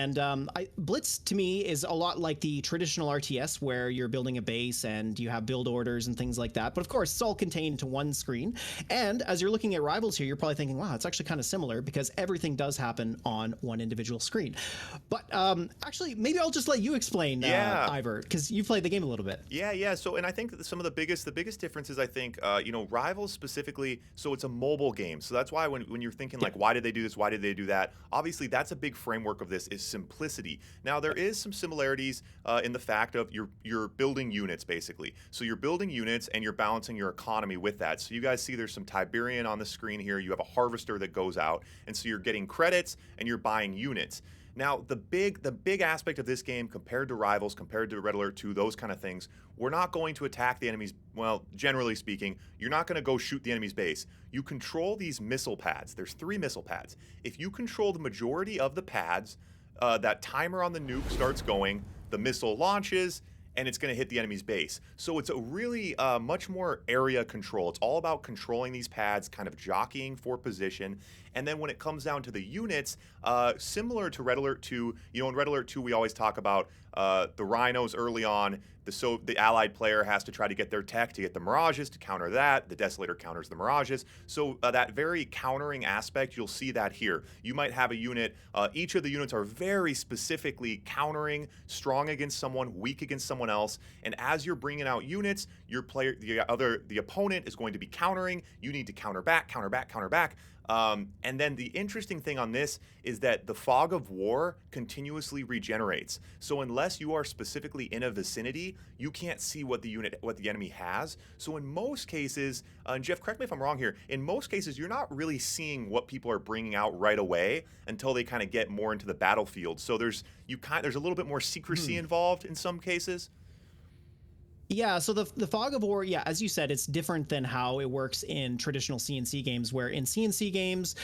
And Blitz to me is a lot like the traditional RTS where you're building a base and you have build orders and things like that. But of course, it's all contained to one screen. And as you're looking at Rivals here, you're probably thinking, wow, it's actually kind of similar because everything does happen on one individual screen. But actually, maybe I'll just let you explain, Ivor, because you played the game a little bit. Yeah. So, and I think that some of the biggest differences, I think, Rivals specifically, so it's a mobile game. So that's why when you're thinking like, why did they do this? Why did they do that? Obviously, that's a big framework of this is simplicity. Now, there is some similarities in the fact of you're building units, basically. So you're building units and you're balancing your economy with that. So you guys see there's some Tiberian on the screen here. You have a harvester that goes out. And so you're getting credits and you're buying units. Now, the big aspect of this game compared to Rivals, compared to Red Alert 2, those kind of things, we're not going to attack the enemy's, well, generally speaking, you're not going to go shoot the enemy's base. You control these missile pads. There's 3 missile pads. If you control the majority of the pads, that timer on the nuke starts going, the missile launches, and it's going to hit the enemy's base. So it's a really much more area control. It's all about controlling these pads, kind of jockeying for position. And then when it comes down to the units, similar to Red Alert 2, in Red Alert 2, we always talk about the Rhinos early on. The allied player has to try to get their tech to get the Mirages to counter that. The Desolator counters the Mirages. So that very countering aspect, you'll see that here. You might have a unit, each of the units are very specifically countering, strong against someone, weak against someone else. And as you're bringing out units, the opponent is going to be countering. You need to counter back, counter back, counter back. And then the interesting thing on this is that the fog of war continuously regenerates. So unless you are specifically in a vicinity, you can't see what the enemy has. So in most cases, and Jeff, correct me if I'm wrong here, in most cases, you're not really seeing what people are bringing out right away until they kind of get more into the battlefield. So there's a little bit more secrecy involved in some cases. Yeah, so the fog of war, as you said, it's different than how it works in traditional CNC games, where in CNC games,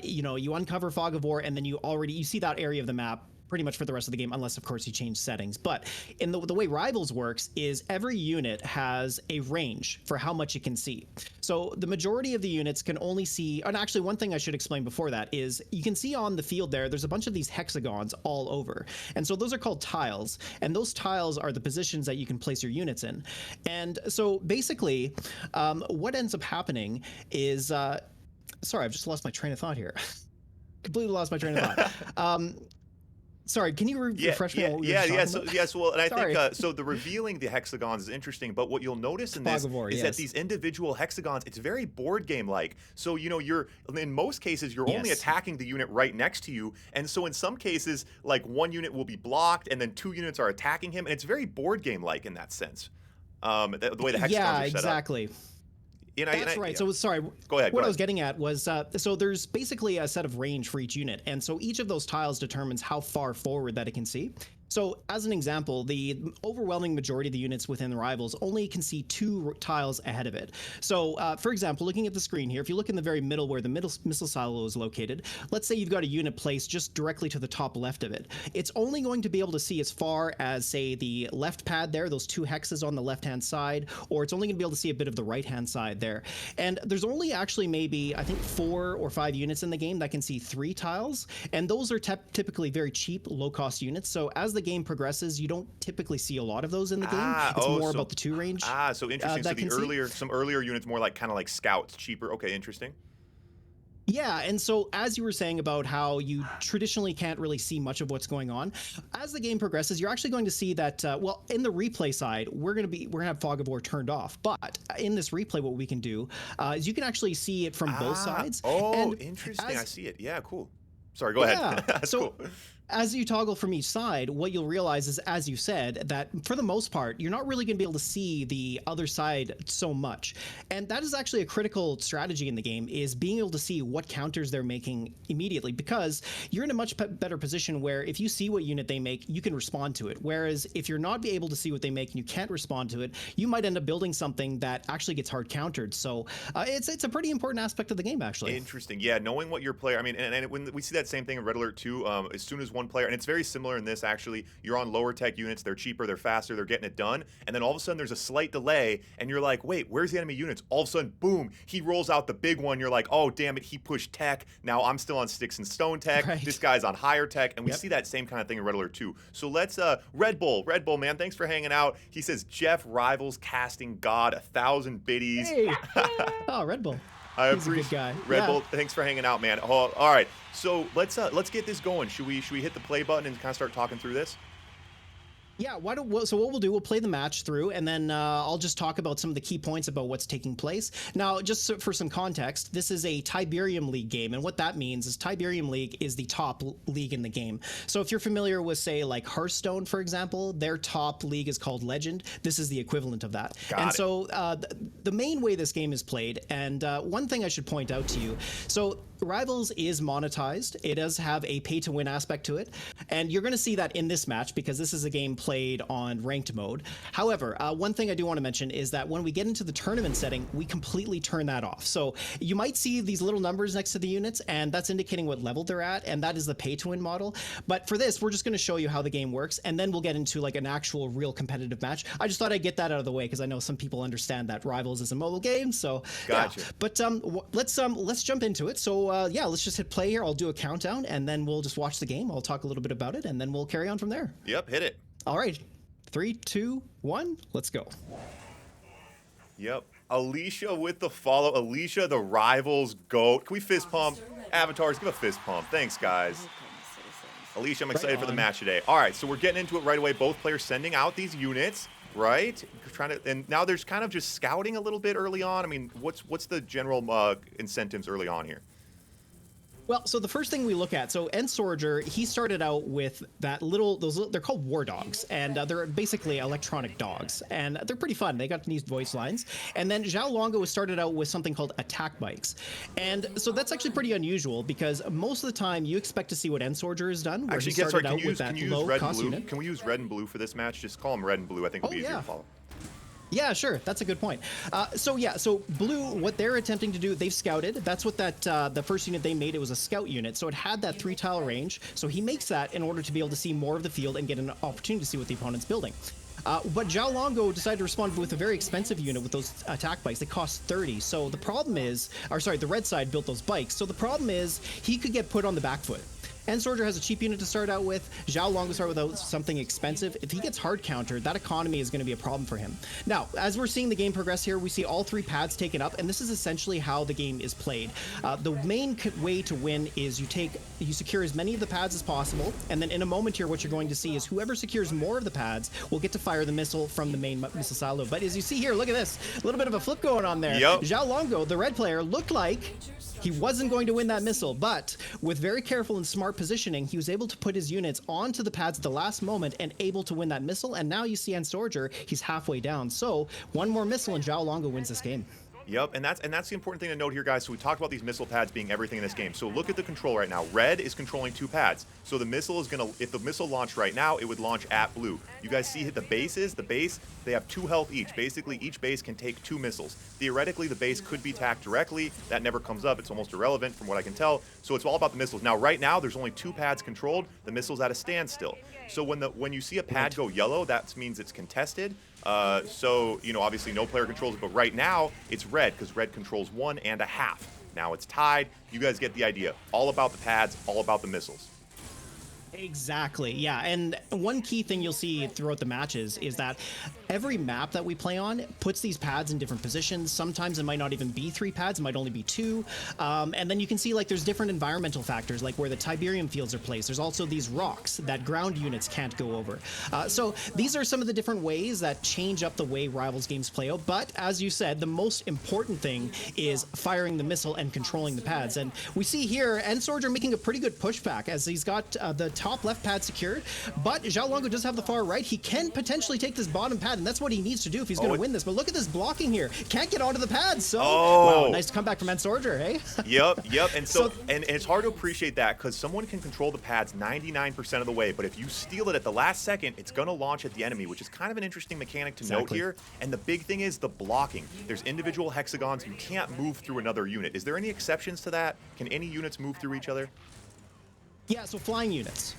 you uncover fog of war and then you see that area of the map pretty much for the rest of the game, unless of course you change settings. But in the way Rivals works is every unit has a range for how much it can see. So the majority of the units can only see, and actually one thing I should explain before that is you can see on the field there's a bunch of these hexagons all over. And so those are called tiles. And those tiles are the positions that you can place your units in. And so basically what ends up happening is, sorry, I've just lost my train of thought here. Completely lost my train of thought. Sorry, can you refresh me on what we were talking about? Well, and I think so. The revealing the hexagons is interesting, but what you'll notice in this is that these individual hexagons, it's very board game like. So you're in most cases you're only attacking the unit right next to you, and so in some cases like one unit will be blocked, and then 2 units are attacking him, and it's very board game like in that sense. The way the hexagons are set up. Yeah, exactly. That's right. So sorry. Go ahead. What I was getting at was, so there's basically a set of range for each unit. And so each of those tiles determines how far forward that it can see. So as an example, the overwhelming majority of the units within the Rivals only can see 2 tiles ahead of it. So for example, looking at the screen here, if you look in the very middle where the missile silo is located, let's say you've got a unit placed just directly to the top left of it. It's only going to be able to see as far as, say, the left pad there, those 2 hexes on the left-hand side, or it's only going to be able to see a bit of the right-hand side there. And there's only actually maybe, I think, 4 or 5 units in the game that can see 3 tiles. And those are typically very cheap, low-cost units. So as the game progresses, you don't typically see a lot of those in the game. It's more about the 2 range. So interesting. So some earlier units more like kind of like scouts, cheaper. Okay, interesting. Yeah, and so as you were saying about how you traditionally can't really see much of what's going on, as the game progresses, you're actually going to see that, well, in the replay side, we're gonna have Fog of War turned off. But in this replay, what we can do is you can actually see it from both sides. Oh, interesting. I see it. Yeah, cool. Sorry, go ahead. That's cool. As you toggle from each side, what you'll realize is, as you said, that for the most part, you're not really going to be able to see the other side so much. And that is actually a critical strategy in the game, is being able to see what counters they're making immediately, because you're in a much better position where if you see what unit they make, you can respond to it. Whereas if you're not able to see what they make and you can't respond to it, you might end up building something that actually gets hard countered. So it's a pretty important aspect of the game, actually. Interesting. Yeah, knowing what your player, I mean, and when we see that same thing in Red Alert 2, as soon as one one player, and it's very similar in this actually. You're on lower tech units, they're cheaper, they're faster, they're getting it done, and then all of a sudden there's a slight delay, and you're like, wait, where's the enemy units? All of a sudden, boom, he rolls out the big one. You're like, oh, damn it, he pushed tech. Now I'm still on sticks and stone tech. Right. This guy's on higher tech, and we see that same kind of thing in Red Alert 2. So let's, Red Bull, man, thanks for hanging out. He says, Jeff Rivals casting God, 1,000 biddies. Hey. Oh, Red Bull. I He's a good guy. Red Bull, thanks for hanging out, man. Oh, all right, so let's get this going. Should we hit the play button and kind of start talking through this? Yeah, so what we'll do, we'll play the match through, and then I'll just talk about some of the key points about what's taking place. Now, just for some context, this is a Tiberium League game, and what that means is Tiberium League is the top league in the game. So if you're familiar with, say, like Hearthstone, for example, their top league is called Legend. This is the equivalent of that. So the main way this game is played, and one thing I should point out to you, so Rivals is monetized. It does have a pay-to-win aspect to it, and you're going to see that in this match because this is a game played on ranked mode. However, one thing I do want to mention is that when we get into the tournament setting, we completely turn that off. So you might see these little numbers next to the units, and that's indicating what level they're at, and that is the pay-to-win model. But for this, we're just going to show you how the game works, and then we'll get into like an actual real competitive match. I just thought I'd get that out of the way because I know some people understand that Rivals is a mobile game. So gotcha. Yeah. But let's jump into it. So yeah, let's just hit play here. I'll do a countdown, and then we'll just watch the game. I'll talk a little bit about it, and then we'll carry on from there. Yep, hit it. All right, 3, 2, 1, let's go. Yep, Alicia with the follow. Alicia, the Rivals GOAT. Can we fist pump? Avatars, give a fist pump. Thanks, guys. Alicia, I'm excited for the match today. All right, so we're getting into it right away. Both players sending out these units, right? And now there's kind of just scouting a little bit early on. I mean, what's the general incentives early on here? Well, so the first thing we look at, so Ensorger, he started out with that they're called war dogs, and they're basically electronic dogs, and they're pretty fun. They got these voice lines. And then Zhao Longo started out with something called attack bikes. And so that's actually pretty unusual because most of the time you expect to see what Ensorger has done, where actually, he started out with that low-cost unit. Can we use red and blue for this match? Just call them red and blue. I think it'll be easier to follow. Yeah, sure. That's a good point. So blue, what they're attempting to do, they've scouted. That's what the first unit they made, it was a scout unit. So it had that 3-tile range. So he makes that in order to be able to see more of the field and get an opportunity to see what the opponent's building. But Zhao Longo decided to respond with a very expensive unit with those attack bikes. They cost 30. So the problem is, the red side built those bikes. So the problem is he could get put on the back foot. Ensorger has a cheap unit to start out with. Zhao Longo start without something expensive. If he gets hard countered, that economy is going to be a problem for him. Now, as we're seeing the game progress here, we see all 3 pads taken up, and this is essentially how the game is played. The main way to win is you secure as many of the pads as possible, and then in a moment here, what you're going to see is whoever secures more of the pads will get to fire the missile from the main missile silo. But as you see here, look at this, a little bit of a flip going on there. Yep. Zhao Longo, the red player, looked like he wasn't going to win that missile, but with very careful and smart positioning, he was able to put his units onto the pads at the last moment and able to win that missile. And now you see Ensorger, he's halfway down. So one more missile and Zhao Longo wins this game. Yep, and that's the important thing to note here, guys. So we talked about these missile pads being everything in this game. So look at the control right now. Red is controlling 2 pads. So the missile is gonna, if the missile launched right now, it would launch at blue. You guys see the bases? The base, they have 2 health each. Basically, each base can take 2 missiles. Theoretically, the base could be tacked directly. That never comes up. It's almost irrelevant from what I can tell. So it's all about the missiles. Now, right now, there's only 2 pads controlled. The missile's at a standstill. So when you see a pad go yellow, that means it's contested. So, you know, obviously no player controls it, but right now it's red because red controls 1.5. Now it's tied. You guys get the idea. All about the pads, all about the missiles. Exactly, yeah. And one key thing you'll see throughout the matches is that every map that we play on puts these pads in different positions. Sometimes it might not even be 3 pads, it might only be 2. And then you can see like there's different environmental factors, like where the Tiberium fields are placed. There's also these rocks that ground units can't go over. So these are some of the different ways that change up the way Rivals games play out. But as you said, the most important thing is firing the missile and controlling the pads. And we see here Ensorger making a pretty good pushback as he's got the top left pad secured, but Zhao Longo does have the far right. He can potentially take this bottom pad, and that's what he needs to do if he's going to win this. But look at this blocking here. Can't get onto the pads. So, wow, nice comeback from Ensorger, hey? Yep. And so and it's hard to appreciate that because someone can control the pads 99% of the way, but if you steal it at the last second, it's going to launch at the enemy, which is kind of an interesting mechanic to note here. And the big thing is the blocking. There's individual hexagons. You can't move through another unit. Is there any exceptions to that? Can any units move through each other? Yeah, so flying units.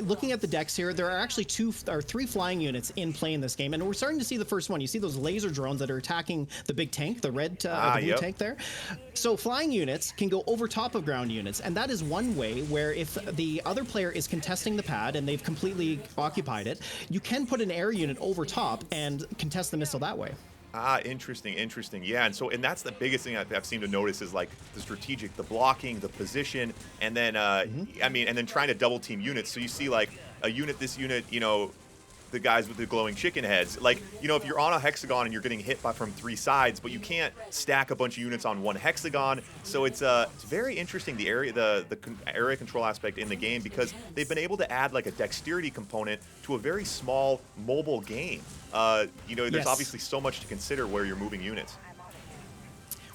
Looking at the decks here, there are actually 2 or 3 flying units in play in this game, and we're starting to see the first one. You see those laser drones that are attacking the big tank, the red or the blue Yep. tank there. So flying units can go over top of ground units, and that is one way where if the other player is contesting the pad and they've completely occupied it, you can put an air unit over top and contest the missile that way. Ah, interesting, interesting. Yeah, and that's the biggest thing I've seemed to notice is like the strategic, the blocking, the position, and then I mean, and then trying to double team units. So you see like a unit, this unit, you know, the guys with the glowing chicken heads. Like, you know, if you're on a hexagon and you're getting hit from 3 sides, but you can't stack a bunch of units on one hexagon. So it's very interesting, the area control aspect in the game, because they've been able to add like a dexterity component to a very small mobile game. You know, there's obviously so much to consider where you're moving units.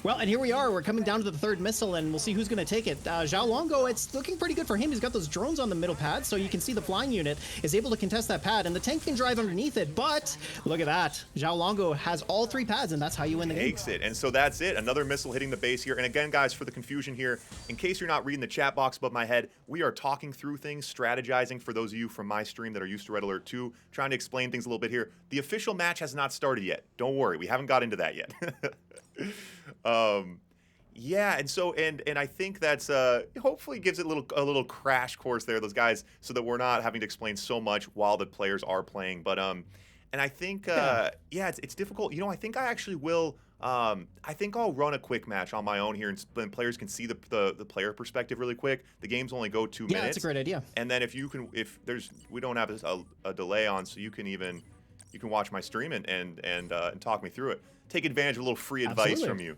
Well, and here we are. We're coming down to the 3rd missile, and we'll see who's going to take it. Zhao Longo, it's looking pretty good for him. He's got those drones on the middle pad, so you can see the flying unit is able to contest that pad, and the tank can drive underneath it, but look at that. Zhao Longo has all 3 pads, and that's how you win the game. Takes it, and so that's it. Another missile hitting the base here. And again, guys, for the confusion here, in case you're not reading the chat box above my head, we are talking through things, strategizing for those of you from my stream that are used to Red Alert 2, trying to explain things a little bit here. The official match has not started yet. Don't worry, we haven't got into that yet. Yeah, and so and I think that's hopefully gives it a little crash course there, those guys, so that we're not having to explain so much while the players are playing. But and I think yeah, it's difficult. You know, I think I actually will. I think I'll run a quick match on my own here, and players can see the player perspective really quick. The games only go 2 minutes. Yeah, that's a great idea. And then we don't have a delay on, so you can watch my stream and talk me through it. Take advantage of a little free advice from you.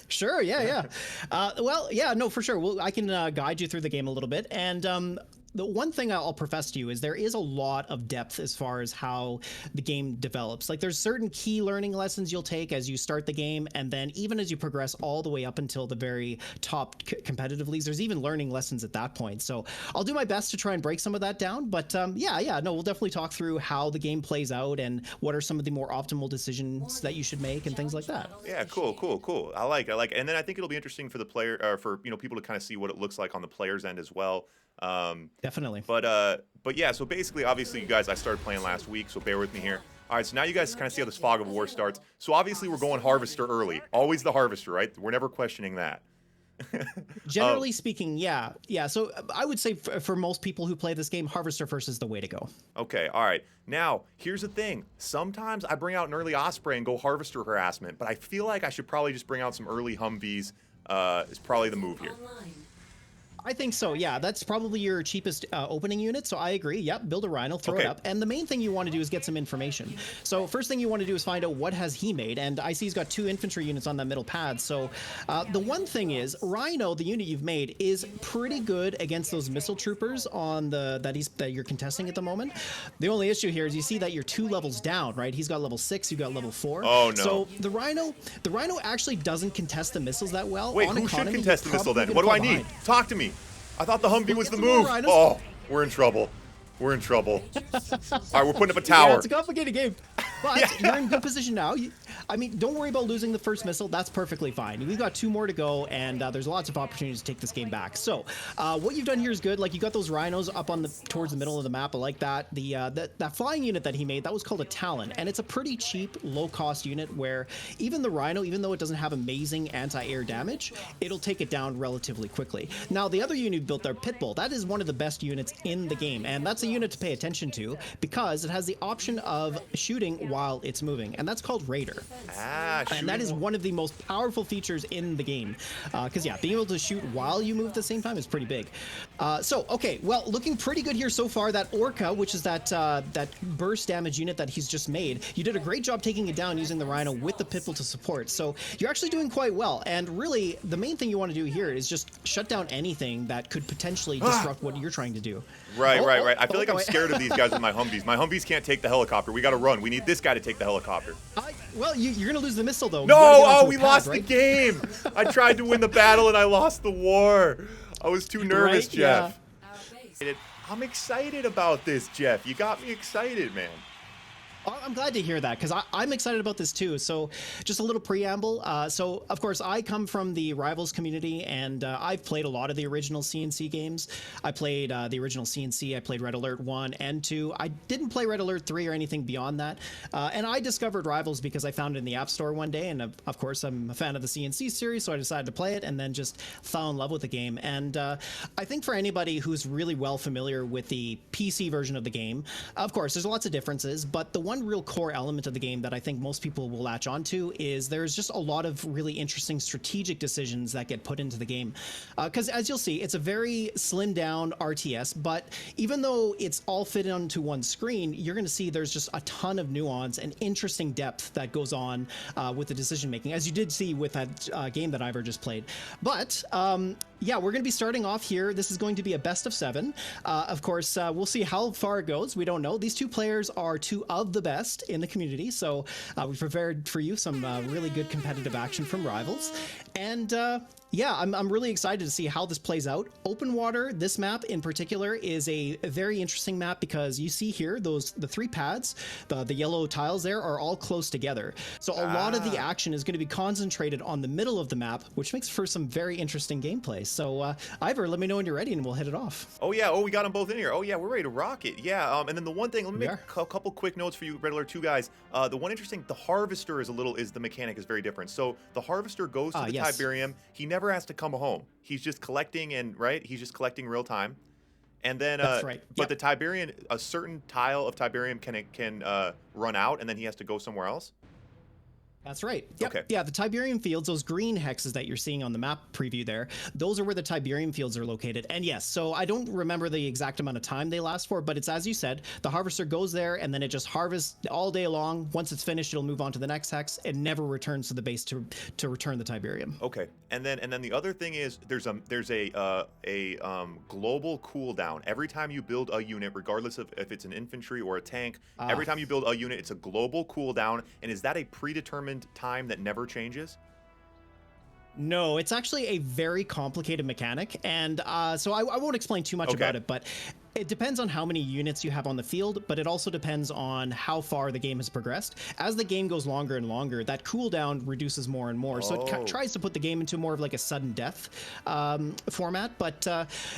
Sure, yeah. Well, yeah, no, for sure. Well, I can guide you through the game a little bit. And the one thing I'll profess to you is there is a lot of depth as far as how the game develops. Like, there's certain key learning lessons you'll take as you start the game, and then even as you progress all the way up until the very top competitive leagues, there's even learning lessons at that point. So I'll do my best to try and break some of that down. But yeah, no, we'll definitely talk through how the game plays out and what are some of the more optimal decisions that you should make and things like that. Yeah, cool. I like it. And then I think it'll be interesting for the player, or for people to kind of see what it looks like on the player's end as well. Definitely. But yeah, so basically, obviously, you guys, I started playing last week, so bear with me here. All right, so now you guys kind of see how this fog of war starts. So obviously, we're going Harvester early. Always the Harvester, right? We're never questioning that. Generally speaking, yeah. So I would say for most people who play this game, Harvester first is the way to go. Okay, all right. Now, here's the thing. Sometimes I bring out an early Osprey and go Harvester harassment, but I feel like I should probably just bring out some early Humvees. Is probably the move here. I think so, yeah. That's probably your cheapest opening unit, so I agree. Yep, build a Rhino, throw it up. And the main thing you want to do is get some information. So first thing you want to do is find out what has he made, and I see he's got 2 infantry units on that middle pad. So the one thing is, Rhino, the unit you've made, is pretty good against those missile troopers on that you're contesting at the moment. The only issue here is you see that you're 2 levels down, right? He's got level 6, you've got level 4. Oh, no. So the Rhino actually doesn't contest the missists that well. Wait, who should contest the missile then? What do I need? Talk to me. I thought the Humvee was the move. Oh, we're in trouble. We're in trouble. All right, we're putting up a tower. Yeah, it's a complicated game, but you're in good position now. I mean, don't worry about losing the first missile. That's perfectly fine. We've got 2 more to go, and there's lots of opportunities to take this game back. So what you've done here is good. Like, you got those Rhinos up on towards the middle of the map. I like that. That flying unit that he made, that was called a Talon, and it's a pretty cheap, low-cost unit where even the Rhino, even though it doesn't have amazing anti-air damage, it'll take it down relatively quickly. Now, the other unit built there, Pitbull, that is one of the best units in the game, and that's a unit to pay attention to because it has the option of shooting while it's moving, and that's called Raider. And that is one of the most powerful features in the game because yeah, being able to shoot while you move at the same time is pretty big. So okay, well, looking pretty good here so far. That Orca, which is that burst damage unit that he's just made, you did a great job taking it down using the Rhino with the Pitbull to support, so you're actually doing quite well. And really the main thing you want to do here is just shut down anything that could potentially disrupt what you're trying to do. Right. I feel like I'm scared of these guys with my Humvees. My Humvees can't take the helicopter. We got to run. We need this guy to take the helicopter. Well, you're going to lose the missile, though. No! We lost the game! I tried to win the battle, and I lost the war. I was too nervous, Jeff. Yeah. I'm excited about this, Jeff. You got me excited, man. I'm glad to hear that because I'm excited about this too. So, just a little preamble. So, of course, I come from the Rivals community, and I've played a lot of the original CNC games. I played the original CNC. I played Red Alert 1 and 2. I didn't play Red Alert 3 or anything beyond that. And I discovered Rivals because I found it in the App Store one day. And of course, I'm a fan of the CNC series, so I decided to play it and then just fell in love with the game. And I think for anybody who's really well familiar with the PC version of the game, of course, there's lots of differences, but the one real core element of the game that I think most people will latch onto is there's just a lot of really interesting strategic decisions that get put into the game. Because as you'll see, it's a very slimmed down RTS, but even though it's all fit onto one screen, you're going to see there's just a ton of nuance and interesting depth that goes on with the decision making, as you did see with that game that Ivor just played. But yeah, we're going to be starting off here. This is going to be a best of 7. Of course, we'll see how far it goes. We don't know. These two players are two of the best in the community, so we prepared for you some really good competitive action from Rivals. And yeah, I'm really excited to see how this plays out. Open water, this map in particular, is a very interesting map because you see here the 3 pads, the yellow tiles there are all close together. So a lot of the action is going to be concentrated on the middle of the map, which makes for some very interesting gameplay. So Ivor, let me know when you're ready and we'll hit it off. Oh yeah, oh we got them both in here. Oh yeah, we're ready to rock it. Yeah, and then the one thing, let me make a couple quick notes for you, Red Alert 2 guys. The one interesting, the harvester the mechanic is very different. So the harvester goes to the Tiberium. He never has to come home. He's just collecting he's just collecting real time. And then, that's right. But the Tiberium, a certain tile of Tiberium can run out, and then he has to go somewhere else. That's right. Yep. Okay. Yeah, the Tiberium fields, those green hexes that you're seeing on the map preview there, those are where the Tiberium fields are located. And yes, so I don't remember the exact amount of time they last for, but it's as you said, the harvester goes there and then it just harvests all day long. Once it's finished, it'll move on to the next hex. It never returns to the base to return the Tiberium. Okay. And then the other thing is there's a global cooldown. Every time you build a unit, regardless of if it's an infantry or a tank, every time you build a unit, it's a global cooldown. And is that a predetermined time that never changes? No, it's actually a very complicated mechanic, and so I won't explain too much about it, but it depends on how many units you have on the field, but it also depends on how far the game has progressed. As the game goes longer and longer, that cooldown reduces more and more, so it tries to put the game into more of like a sudden death format. But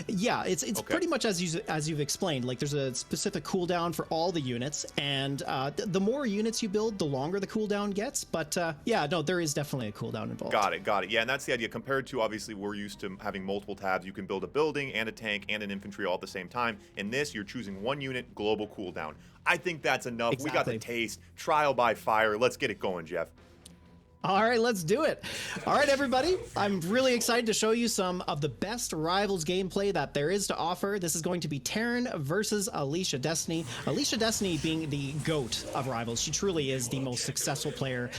yeah, it's pretty much as you've explained. Like there's a specific cooldown for all the units, and the more units you build, the longer the cooldown gets. But yeah, no, there is definitely a cooldown involved. Got it. Yeah, and that's the idea. Compared to obviously we're used to having multiple tabs, you can build a building and a tank and an infantry all at the same time. In this, you're choosing one unit, global cooldown. I think that's enough. Exactly. We got the taste. Trial by fire. Let's get it going, Jeff. All right, let's do it. All right, everybody. I'm really excited to show you some of the best Rivals gameplay that there is to offer. This is going to be Terran versus Alicia Destiny. Alicia Destiny being the GOAT of Rivals. She truly is the most successful player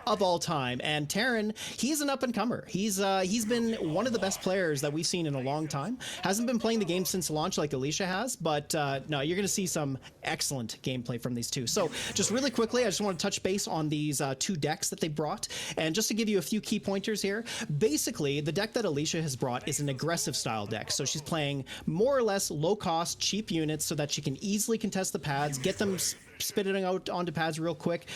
of all time. And Terran, he's an up-and-comer. He's been one of the best players that we've seen in a long time. Hasn't been playing the game since launch like Alicia has, but no, you're going to see some excellent gameplay from these two. So just really quickly, I just want to touch base on these 2 decks that they brought. And just to give you a few key pointers here, basically the deck that Alicia has brought is an aggressive style deck. So she's playing more or less low cost, cheap units so that she can easily contest the pads, get them spitting out onto pads real quick.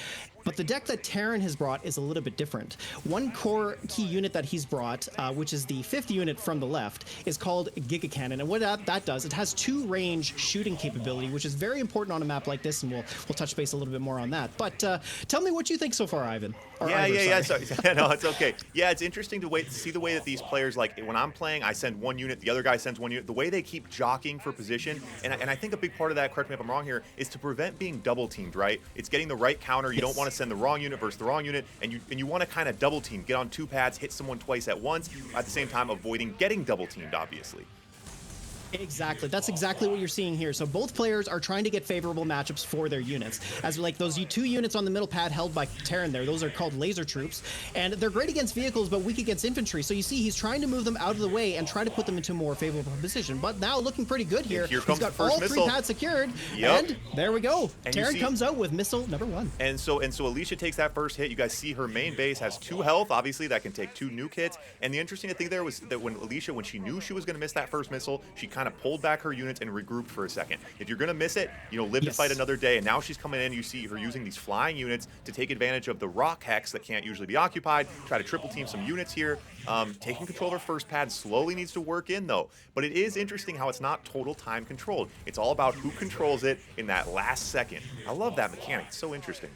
But the deck that Terran has brought is a little bit different. One core key unit that he's brought, which is the 5th unit from the left, is called Giga Cannon. And what that does, it has 2 range shooting capability, which is very important on a map like this, and we'll touch base a little bit more on that. But tell me what you think so far, Ivan. Yeah. Sorry. No, it's okay. Yeah, it's interesting to see the way that these players, like when I'm playing, I send one unit, the other guy sends one unit. The way they keep jockeying for position, and I think a big part of that, correct me if I'm wrong here, is to prevent being double teamed, right? It's getting the right counter. You don't want to send the wrong unit versus the wrong unit, and you want to kind of double team, get on 2 pads, hit someone twice at once, at the same time avoiding getting double teamed, obviously. Exactly. That's exactly what you're seeing here. So both players are trying to get favorable matchups for their units. As like those 2 units on the middle pad held by Terran there, those are called laser troops. And they're great against vehicles, but weak against infantry. So you see he's trying to move them out of the way and try to put them into a more favorable position. But now looking pretty good here. Here comes he's got the first all missile. 3 pads secured. Yep. And there we go. And Terran comes out with missile number 1. And so Alicia takes that first hit. You guys see her main base has 2 health. Obviously, that can take 2 nuke hits. And the interesting thing there was that when Alicia, when she knew she was going to miss that first missile, she kind of pulled back her units and regrouped for a second. If you're going to miss it, you know, live to fight another day. And now she's coming in. You see her using these flying units to take advantage of the rock hex that can't usually be occupied. Try to triple team some units here. Taking control of her first pad slowly needs to work in, though. But it is interesting how it's not total time controlled. It's all about who controls it in that last second. I love that mechanic. It's so interesting.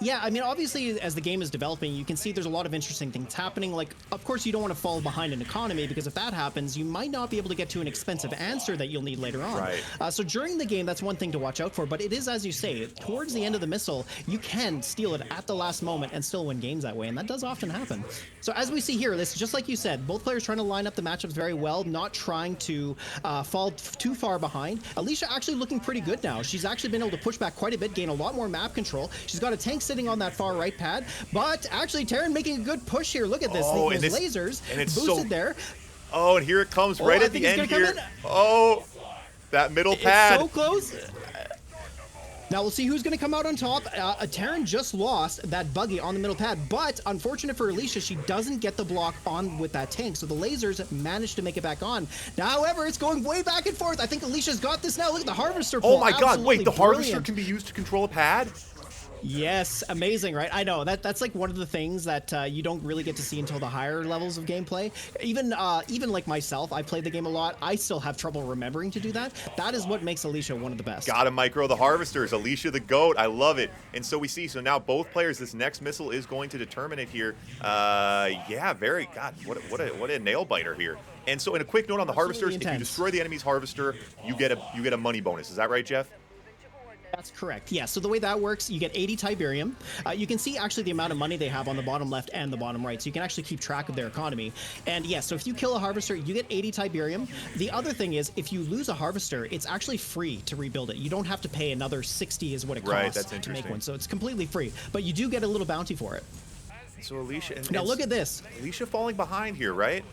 Yeah, I mean, obviously, as the game is developing, you can see there's a lot of interesting things happening. Like, of course, you don't want to fall behind in economy, because if that happens, you might not be able to get to an expensive answer that you'll need later on. Right. So during the game, that's one thing to watch out for. But it is, as you say, towards the end of the missile, you can steal it at the last moment and still win games that way, and that does often happen. So as we see here, this just like you said, both players trying to line up the matchups very well, not trying to fall too far behind. Alicia actually looking pretty good now. She's actually been able to push back quite a bit, gain a lot more map control. She's got a tank sitting on that far right pad, but actually Terran making a good push here. Look at this, those lasers and it's boosted so, there. Oh, and here it comes right at the end here. Oh, that middle pad. It's so close. Now we'll see who's going to come out on top. Terran just lost that buggy on the middle pad, but unfortunate for Alicia, she doesn't get the block on with that tank, so the lasers managed to make it back on. Now, however, it's going way back and forth. I think Alicia's got this now. Look at the Harvester pull. Oh my god, wait, the Harvester brilliant. can be used to control a pad? Yes, amazing, right? I know that's like one of the things that you don't really get to see until the higher levels of gameplay. Even like myself, I played the game a lot. I still have trouble remembering to do that. That is what makes Alicia one of the best. Got to micro the harvesters. Alicia the GOAT. I love it. And so we see, so now both players, this next missile is going to determine it here. Yeah, very, God, what a nail biter here. And so in a quick note on the harvesters, if you destroy the enemy's harvester, you get a money bonus. Is that right, Jeff? That's correct. Yeah, so the way that works, you get 80 Tiberium. You can see actually the amount of money they have on the bottom left and the bottom right, so you can actually keep track of their economy. And yeah, so if you kill a harvester, you get 80 Tiberium. The other thing is, if you lose a harvester, it's actually free to rebuild it. You don't have to pay another 60 is what it costs to make one, so it's completely free. But you do get a little bounty for it. So Alicia... Now look at this. Alicia falling behind here, right?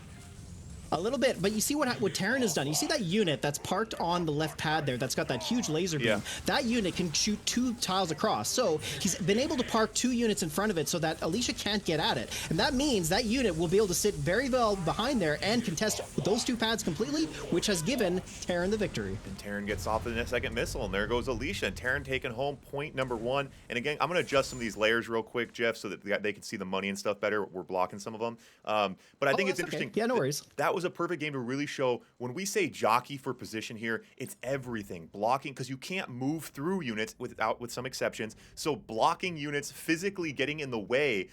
A little bit, but you see what Terran has done. You see that unit that's parked on the left pad there that's got that huge laser beam? Yeah. That unit can shoot 2 tiles across. So he's been able to park 2 units in front of it so that Alicia can't get at it. And that means that unit will be able to sit very well behind there and contest those 2 pads completely, which has given Terran the victory. And Terran gets off the second missile, and there goes Alicia. And Terran taking home point number 1. And again, I'm going to adjust some of these layers real quick, Jeff, so that they can see the money and stuff better. We're blocking some of them. But I think it's interesting. Okay. Yeah, no worries. That was a perfect game to really show when we say jockey for position here, it's everything. Blocking, because you can't move through units with some exceptions. So blocking units, physically getting in the way,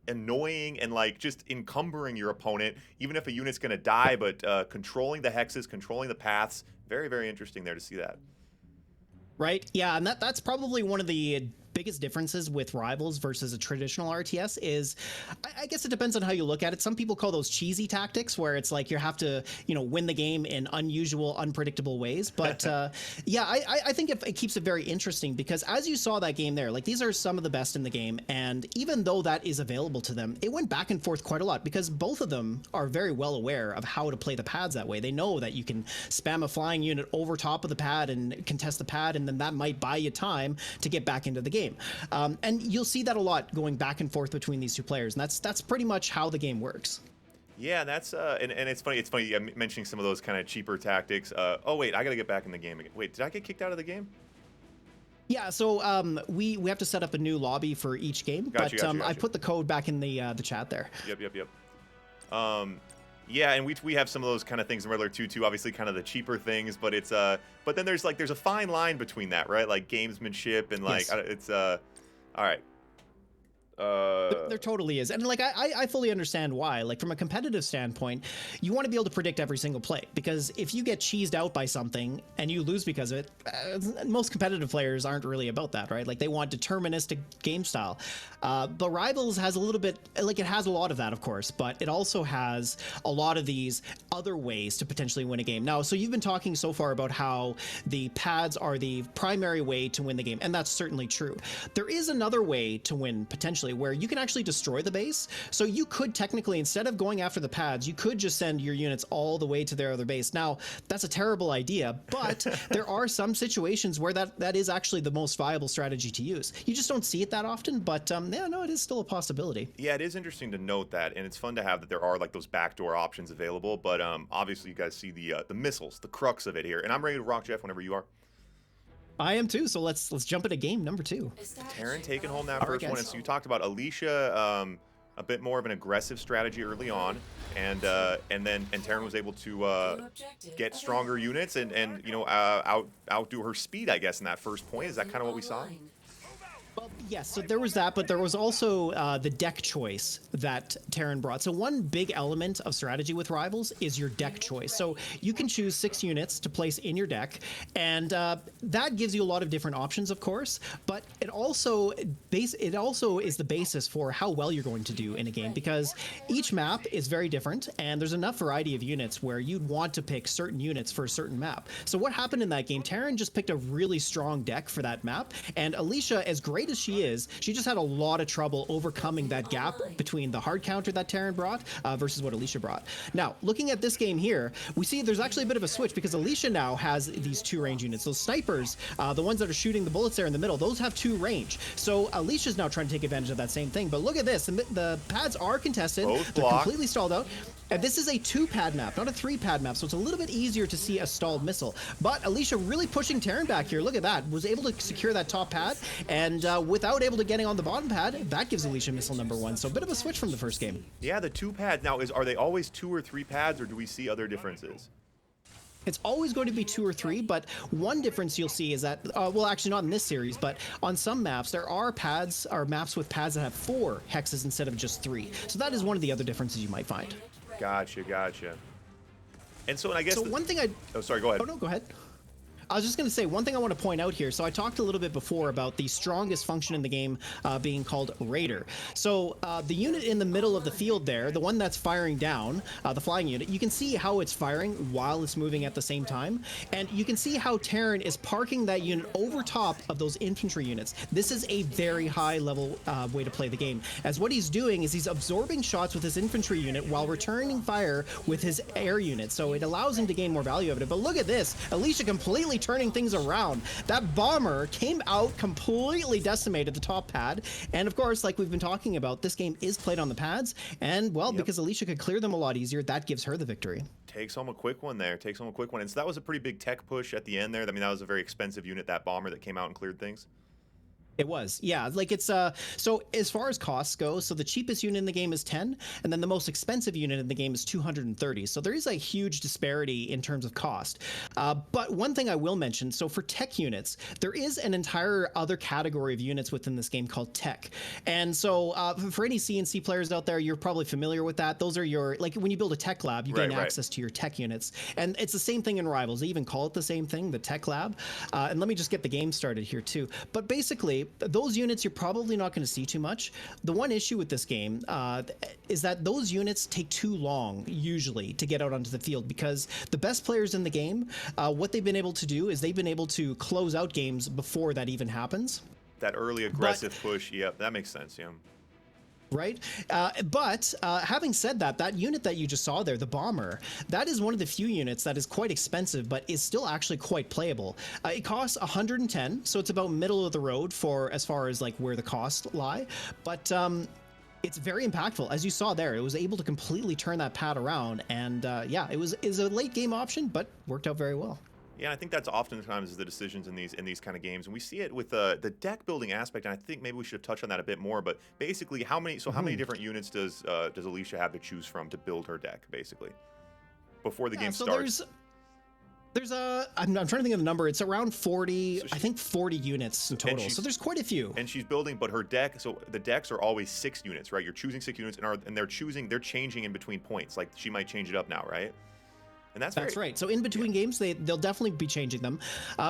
annoying and like just encumbering your opponent, even if a unit's going to die, but controlling the hexes, controlling the paths. Very, very interesting there to see that. Right? Yeah, and that's probably one of the biggest differences with Rivals versus a traditional RTS is, I guess it depends on how you look at it. Some people call those cheesy tactics, where it's like you have to, win the game in unusual, unpredictable ways. But yeah, I think it keeps it very interesting, because as you saw that game there, like, these are some of the best in the game. And even though that is available to them, it went back and forth quite a lot, because both of them are very well aware of how to play the pads that way. They know that you can spam a flying unit over top of the pad and contest the pad, and then that might buy you time to get back into the game. And you'll see that a lot going back and forth between these 2 players, and that's pretty much how the game works. Yeah, that's and it's funny mentioning some of those kind of cheaper tactics. Oh wait, I gotta get back in the game again. Wait, did I get kicked out of the game? Yeah, so we have to set up a new lobby for each game. Gotcha. I put the code back in the chat there. Yep. Yeah, and we have some of those kind of things in Regular 2-2, obviously kind of the cheaper things, but it's but then there's a fine line between that, right? Like gamesmanship and like, yes. It's all right. There totally is. And like, I fully understand why. Like, from a competitive standpoint, you want to be able to predict every single play, because if you get cheesed out by something and you lose because of it, most competitive players aren't really about that, right? Like, they want deterministic game style. But Rivals has a little bit, like, it has a lot of that, of course, but it also has a lot of these other ways to potentially win a game. Now, so you've been talking so far about how the pads are the primary way to win the game, and that's certainly true. There is another way to win, potentially. actually, where you can actually destroy the base. So you could technically, instead of going after the pads, you could just send your units all the way to their other base. Now, that's a terrible idea, but there are some situations where that is actually the most viable strategy to use. You just don't see it that often, but yeah, no, it is still a possibility. Yeah, it is interesting to note that, and it's fun to have that there are like those backdoor options available. But obviously, you guys see the missiles, the crux of it here, and I'm ready to rock, Jeff, whenever you are. I am too. So let's jump into game number 2. Terran taking home that All first right, one, guys. and so you talked about Alicia, a bit more of an aggressive strategy early on, and Terran was able to get stronger units and you know outdo her speed, I guess, in that first point. Is that kind of what we saw? Well, yes, so there was that, but there was also the deck choice that Terran brought. So one big element of strategy with Rivals is your deck choice. So you can choose 6 units to place in your deck, and that gives you a lot of different options, of course, but it also is the basis for how well you're going to do in a game, because each map is very different, and there's enough variety of units where you'd want to pick certain units for a certain map. So what happened in that game, Terran just picked a really strong deck for that map, and Alicia, as great as she is, she just had a lot of trouble overcoming that gap between the hard counter that Terran brought versus what Alicia brought. Now, looking at this game here, we see there's actually a bit of a switch, because Alicia now has these 2 range units. Those snipers, the ones that are shooting the bullets there in the middle, those have 2 range. So Alicia's now trying to take advantage of that same thing. But look at this, the pads are contested. They're completely stalled out. And this is a 2-pad map, not a 3-pad map, so it's a little bit easier to see a stalled missile. But Alicia really pushing Terran back here. Look at that. Was able to secure that top pad, and without able to getting on the bottom pad, that gives Alicia missile number 1. So a bit of a switch from the first game. Yeah, the 2 pads. Now, are they always 2 or 3 pads, or do we see other differences? It's always going to be 2 or 3, but one difference you'll see is that, well, actually not in this series, but on some maps, there are pads or maps with pads that have 4 hexes instead of just 3. So that is one of the other differences you might find. Gotcha. And so, and I guess so one thing I... Oh, sorry, go ahead. Oh, no, go ahead. I was just going to say, one thing I want to point out here. So I talked a little bit before about the strongest function in the game being called Raider. So the unit in the middle of the field there, the one that's firing down, the flying unit, you can see how it's firing while it's moving at the same time. And you can see how Terran is parking that unit over top of those infantry units. This is a very high level way to play the game, as what he's doing is he's absorbing shots with his infantry unit while returning fire with his air unit. So it allows him to gain more value out of it. But look at this, Alicia completely turning things around. That bomber came out completely decimated the top pad, and of course, like we've been talking about, this game is played on the pads, and well, because Alicia could clear them a lot easier, that gives her the victory. Takes home a quick one there. Takes home a quick one. And so that was a pretty big tech push at the end there. I mean, that was a very expensive unit, that bomber that came out and cleared things. It was, yeah. Like it's so as far as costs go, so the cheapest unit in the game is 10, and then the most expensive unit in the game is 230. So there is a huge disparity in terms of cost. But one thing I will mention, so for tech units, there is an entire other category of units within this game called tech. And so for any CNC players out there, you're probably familiar with that. Those are your, like when you build a tech lab, you gain access to your tech units. And it's the same thing in Rivals. They even call it the same thing, the tech lab. And let me just get the game started here too. But basically, those units you're probably not going to see too much. The one issue with this game is that those units take too long usually to get out onto the field, because the best players in the game, what they've been able to do is they've been able to close out games before that even happens. That early aggressive push, yep, that makes sense, yeah. Right? But having said that, that unit that you just saw there, the bomber, that is one of the few units that is quite expensive, but is still actually quite playable. It costs 110, so it's about middle of the road for as far as like where the costs lie. But it's very impactful. As you saw there, it was able to completely turn that pad around. And yeah, it was a late game option, but worked out very well. Yeah, I think that's oftentimes the decisions in these kind of games, and we see it with the deck building aspect. And I think maybe we should have touched on that a bit more. But basically, how many different units does Alicia have to choose from to build her deck, basically, before the game starts? There's I'm trying to think of the number. It's around 40, I think 40 units in total. So there's quite a few. And she's building, but her deck, so the decks are always 6 units, right? You're choosing 6 units, and they're changing in between points. Like she might change it up now, right? And that's right. So in between games, they'll definitely be changing them,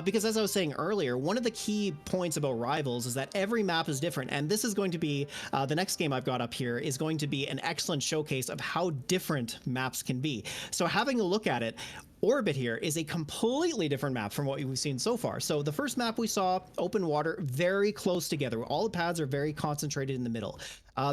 because as I was saying earlier, one of the key points about Rivals is that every map is different, and this is going to be the next game I've got up here is going to be an excellent showcase of how different maps can be. So having a look at it, Orbit here is a completely different map from what we've seen so far. So the first map we saw, open water, very close together. All the pads are very concentrated in the middle.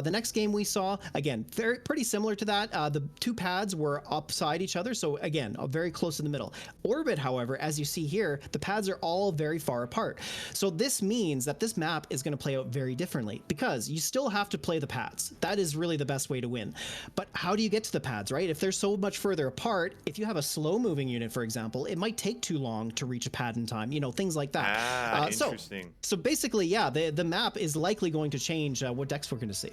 The next game we saw, again, pretty similar to that. The two pads were upside each other, so again, very close in the middle. Orbit, however, as you see here, the pads are all very far apart. So this means that this map is going to play out very differently because you still have to play the pads. That is really the best way to win. But how do you get to the pads, right? If they're so much further apart, if you have a slow-moving unit, for example, it might take too long to reach a pad in time, you know, things like that. Interesting. So basically, yeah, the map is likely going to change what decks we're going to see.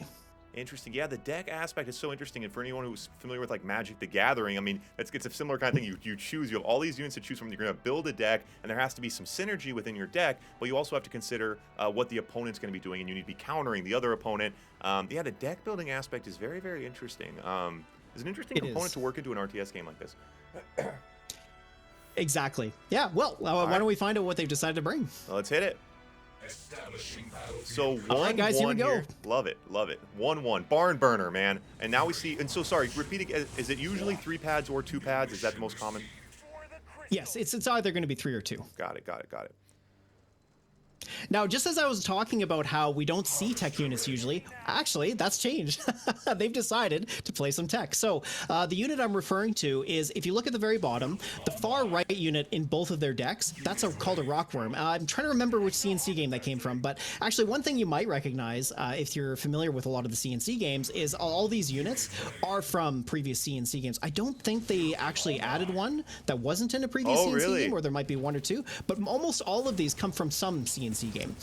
Interesting. Yeah, the deck aspect is so interesting. And for anyone who's familiar with like Magic the Gathering, I mean, it's a similar kind of thing. You choose, you have all these units to choose from. You're going to build a deck, and there has to be some synergy within your deck, but you also have to consider what the opponent's going to be doing, and you need to be countering the other opponent. Yeah, the deck building aspect is very, very interesting. It's an interesting component to work into an RTS game like this. Exactly. Yeah, well, why don't we find out what they've decided to bring? Well, let's hit it. So 1-1 guys, here we go. Love it, love it. 1-1 barn burner, man. And now we see. And so sorry, repeating. Is it usually 3 pads or 2 pads? Is that the most common? Yes, it's either going to be 3 or 2. Got it. Now, just as I was talking about how we don't see tech units usually, actually, that's changed. They've decided to play some tech. So the unit I'm referring to is, if you look at the very bottom, the far right unit in both of their decks, that's called a Rockworm. I'm trying to remember which CNC game that came from, but actually one thing you might recognize if you're familiar with a lot of the CNC games is all these units are from previous CNC games. I don't think they actually added one that wasn't in a previous CNC game, or there might be 1 or 2, but almost all of these come from some CNC game.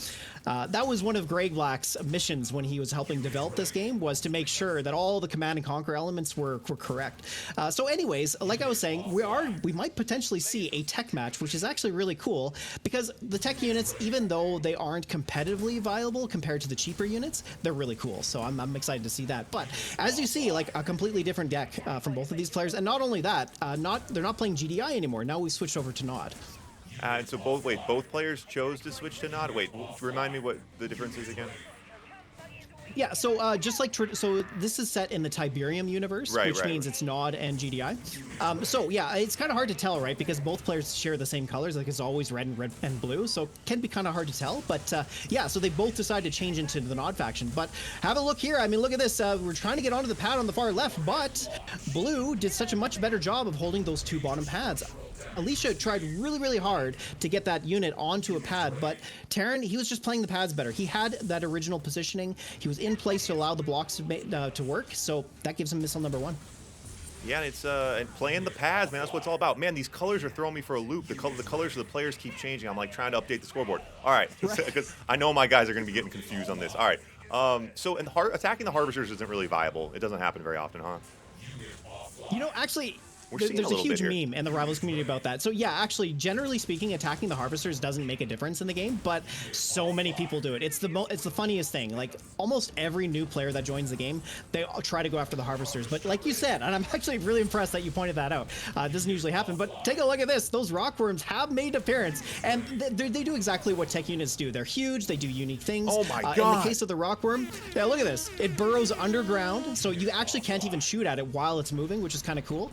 That was one of Greg Black's missions when he was helping develop this game, was to make sure that all the Command and Conquer elements were correct. So anyways, like I was saying, we might potentially see a tech match, which is actually really cool, because the tech units, even though they aren't competitively viable compared to the cheaper units, they're really cool. So I'm excited to see that. But as you see, like a completely different deck from both of these players, and not only that, they're not playing GDI anymore. Now we switched over to Nod. And so both players chose to switch to Nod. Wait, remind me what the difference is again. Yeah, so just like, so this is set in the Tiberium universe, which means it's Nod and GDI. So yeah, it's kind of hard to tell, right? Because both players share the same colors, like it's always red and blue, so it can be kind of hard to tell. But yeah, so they both decided to change into the Nod faction. But have a look here. I mean, look at this. We're trying to get onto the pad on the far left, but Blue did such a much better job of holding those 2 bottom pads. Alicia tried really, really hard to get that unit onto a pad, but Terran, he was just playing the pads better. He had that original positioning. He was in place to allow the blocks to work, so that gives him missile number 1. Yeah, and it's and playing the pads, man. That's what it's all about. Man, these colors are throwing me for a loop. The colors of the players keep changing. I'm like trying to update the scoreboard. All right, because I know my guys are going to be getting confused on this. All right. So attacking the harvesters isn't really viable. It doesn't happen very often, huh? You know, actually, there's a huge meme in the Rivals community about that. So yeah, actually, generally speaking, attacking the harvesters doesn't make a difference in the game, but so many people do it. It's the funniest thing. Like almost every new player that joins the game, they all try to go after the harvesters. But like you said, and I'm actually really impressed that you pointed that out. It doesn't usually happen, but take a look at this. Those rockworms have made appearance, and they do exactly what tech units do. They're huge. They do unique things. Oh my god! In the case of the rockworm, yeah, look at this. It burrows underground, so you actually can't even shoot at it while it's moving, which is kind of cool.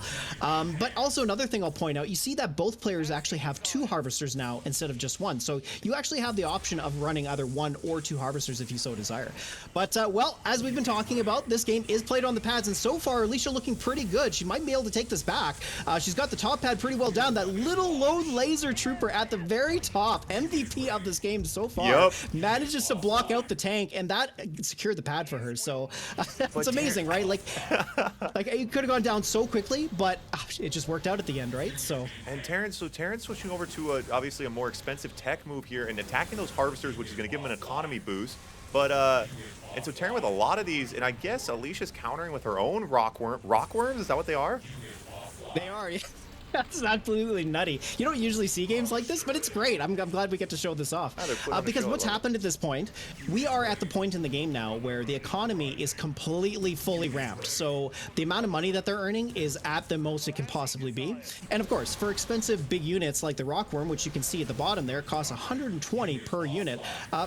But also another thing I'll point out, you see that both players actually have 2 harvesters now instead of just 1. So you actually have the option of running either 1 or 2 harvesters if you so desire. But well, as we've been talking about, this game is played on the pads, and so far Alicia looking pretty good. She might be able to take this back. She's got the top pad pretty well down. That little lone laser trooper at the very top, MVP of this game so far, manages to block out the tank, and that secured the pad for her. So it's amazing, right? Like it could have gone down so quickly, but it just worked out at the end, right? So Terran switching over to obviously a more expensive tech move here and attacking those harvesters, which is going to give him an economy boost. But and so Terran with a lot of these, and I guess Alicia's countering with her own rockworms. Is that what they are? They are. Yeah. That's absolutely nutty. You don't usually see games like this, but it's great. I'm glad we get to show this off. Because what's happened at this point, we are at the point in the game now where the economy is completely fully ramped. So the amount of money that they're earning is at the most it can possibly be. And of course, for expensive big units like the Rockworm, which you can see at the bottom there, costs 120 per unit.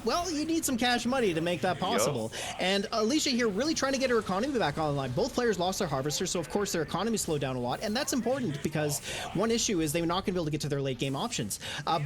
Well, you need some cash money to make that possible. And Alicia here really trying to get her economy back online. Both players lost their harvesters, so of course their economy slowed down a lot. And that's important because One issue is they're not going to be able to get to their late game options.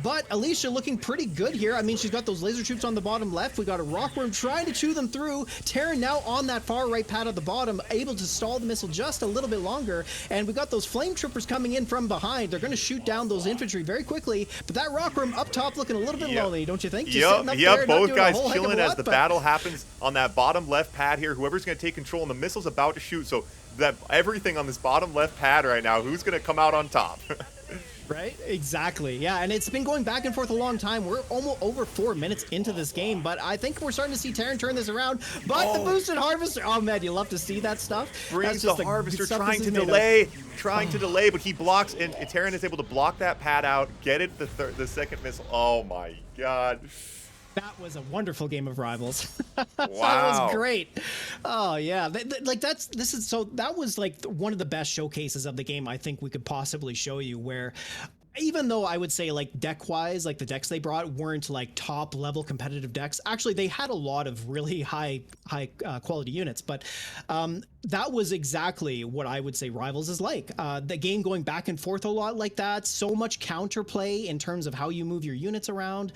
But Alicia looking pretty good here. I mean, she's got those laser troops on the bottom left. We got a rockworm trying to chew them through. Terran now on that far right pad at the bottom, able to stall the missile just a little bit longer. And we got those flame troopers coming in from behind. They're going to shoot down those infantry very quickly. But that rockworm up top looking a little bit lonely, don't you think? Yep, both guys chilling as the battle happens on that bottom left pad here. Whoever's going to take control, and the missile's about to shoot. So that everything on this bottom left pad right now, who's going to come out on top? Right? Exactly. Yeah, and it's been going back and forth a long time. We're almost over 4 minutes into this game, but I think we're starting to see Terran turn this around. But the boosted harvester, oh man, you love to see that stuff. Brings the harvester trying to delay, but he blocks, and Terran is able to block that pad out, get it the second missile. Oh my god. That was a wonderful game of Rivals. Wow. That was great. Oh yeah, that was like one of the best showcases of the game I think we could possibly show you, where even though I would say like deck wise, like the decks they brought weren't like top level competitive decks. Actually, they had a lot of really high quality units, but that was exactly what I would say Rivals is like. The game going back and forth a lot like that. So much counterplay in terms of how you move your units around.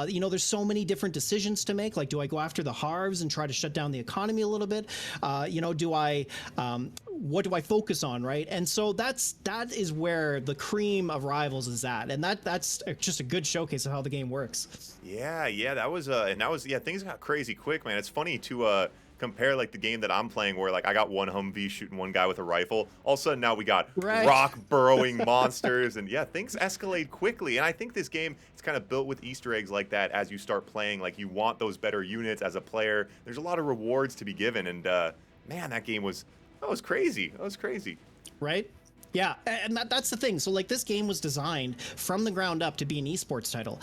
You know, there's so many different decisions to make. Like, do I go after the Harvs and try to shut down the economy a little bit? You know, do I what do I focus on, right? And so that is where the cream of Rivals is at, and that's just a good showcase of how the game works. Yeah, that was things got crazy quick, man. It's funny to compare like the game that I'm playing, where like I got one Humvee shooting one guy with a rifle. All of a sudden now we got rock burrowing monsters, and yeah, things escalate quickly. And I think this game is kind of built with Easter eggs like that. As you start playing, like you want those better units as a player. There's a lot of rewards to be given, and man, that was crazy. That was crazy. Right? Yeah, and that's the thing. So like this game was designed from the ground up to be an esports title.